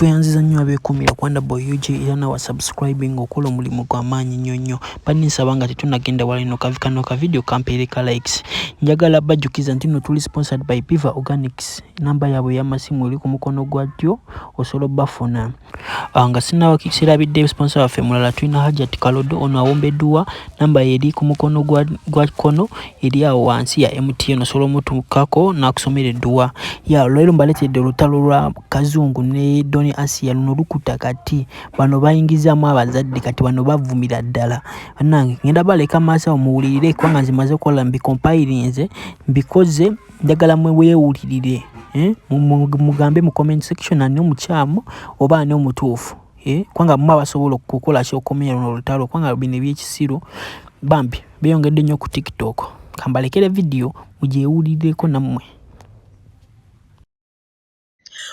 tweyanziza nnyo abeekumira kwanda boy UG era nawa subscribing okola omulimu gw'amaanyi nnyo bannisaba nga tetunagenda wala ino kano ka video kampeereka likes njagala bajjukiza nti no tuli sponsored by Piva Organics namba yaabwe y'amasimu eri ku mukono gwa ddyo osobola bafuna nga sinnawa kisirabidde sponsor waffe mulala tulina Hajat Kalodo ono awombeddwa namba eri ku mukono gwa kono eri awo wansi ya MTN osobola omutuukako n'akusomera edduwa ya leero mbaleetedde olutalo lwa Kazungu ne Doni Asia luno lukuta kati bano bayingizaamu abazadde kati bano bavumira ddala nange ngenda baleka maaso muwulirire kubanga nzimaze okukola mbicompilinze mbikoze njagala mwe weewulirire mugambe mu comment section ani omukyamu oba ani omutuufu kubanga mwe basobola okukola kyokomera luno olutalo kubanga bino ebyekisiru bambi beeyongedde nnyo ku TikTok kambalekere video mugyewulirireko nammwe.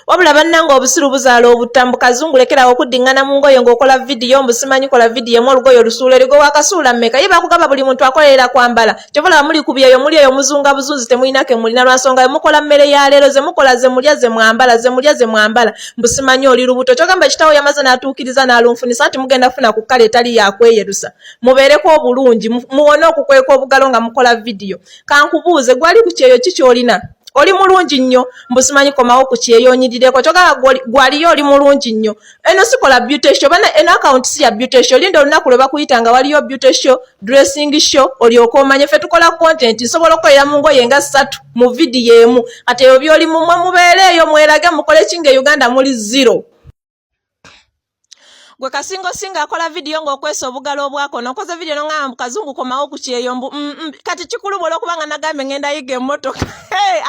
Wabula bannanga obusiru buzaala obutambu Kazungu lekerawo okuddingana mu ngoye ng'okola video mbusimanyi kola video mu olugoye olusuula erigo wakasuula mmeka ye bakugaba buli muntu akolerera kwambala kyovola muli kubyeyo muli eyo muzunga buzunzi temulinake mulina lwansonga mukola mmere ya leero ze mukola ze mulya ze mwambala mbusimanyi oli lubuto kyogamba ekitawo yamaze n'atuukiriza n'alunfunisa ati mugenda kufuna ku kkale etali yakweyerusa mubeereko obulungi muwone okukweka obugalo nga mukola video kankubuuze gwali ku kyeyo kikyolina oli mulungi nnyo mbusimanyi komawo ku kyeyonyirireko kyogamba gwaliyo oli mulungi nnyo eno sikola beauty show bana eno account si ya beauty show linda olunaku lwe bakuyita nga waliyo beauty show dressing show olyoka omanye ffe tukola content nsobola okukolera mu ngoye nga 3 mu video emu ate eyo byoli mumwe mubeereeyo mwerage mukole kinga Uganda muli 0 gwe kasinga akola video ng'okwesa obugalo obwako nokoze video nongamba Kazungu komawo ku kyeyombu kati kikulu bwolo kubanga nagambe ngenda yiga emmotoka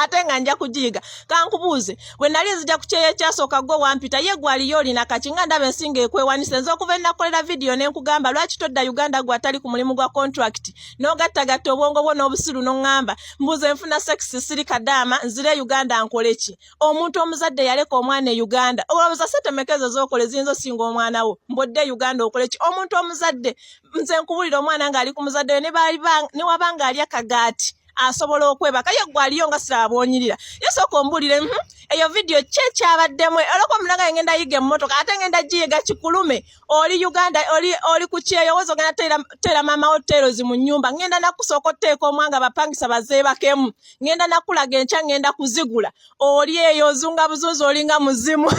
ate nga nja kujiga kankubuuze we nali nzija ku kyeyo kyasooka gwe wampita ye gwaliyo olina kakinga ndabe nsinga ekwewanise nza okuva nakolera video nenkugamba lwaki todda Uganda gwe atali ku mulimu gwa contract n'ogattagatta obwongo bwo n'obusiru n'ongamba mbuze nfuna sex siri kadaama nzire Uganda nkole ki omuntu omuzadde yaleka omwana e Uganda olowooza setemekezo z'okole ziyinza osinga omwana wo mbodde Uganda okole ki omuntu omuzadde nze nkubulira omwana ng'ali ku muzadde ne wabanga ali akagaati asobola okwebaka ye gwaliyo nga sirabonyirira yesooka ombulire eyo video kyekyabaddemu oloko munaga ngenda yiga emmotoka ate ngenda giyiga kikulume oli Uganda oli ku kyeyo wozo ngenda tera mama hotels mu nnyumba ngenda nakusooka otteeka omwanga bapangisa bazeebakemu ngenda nakulaga enkya ngenda kuzigula oli eyo ozunga buzunzi olinga muzimu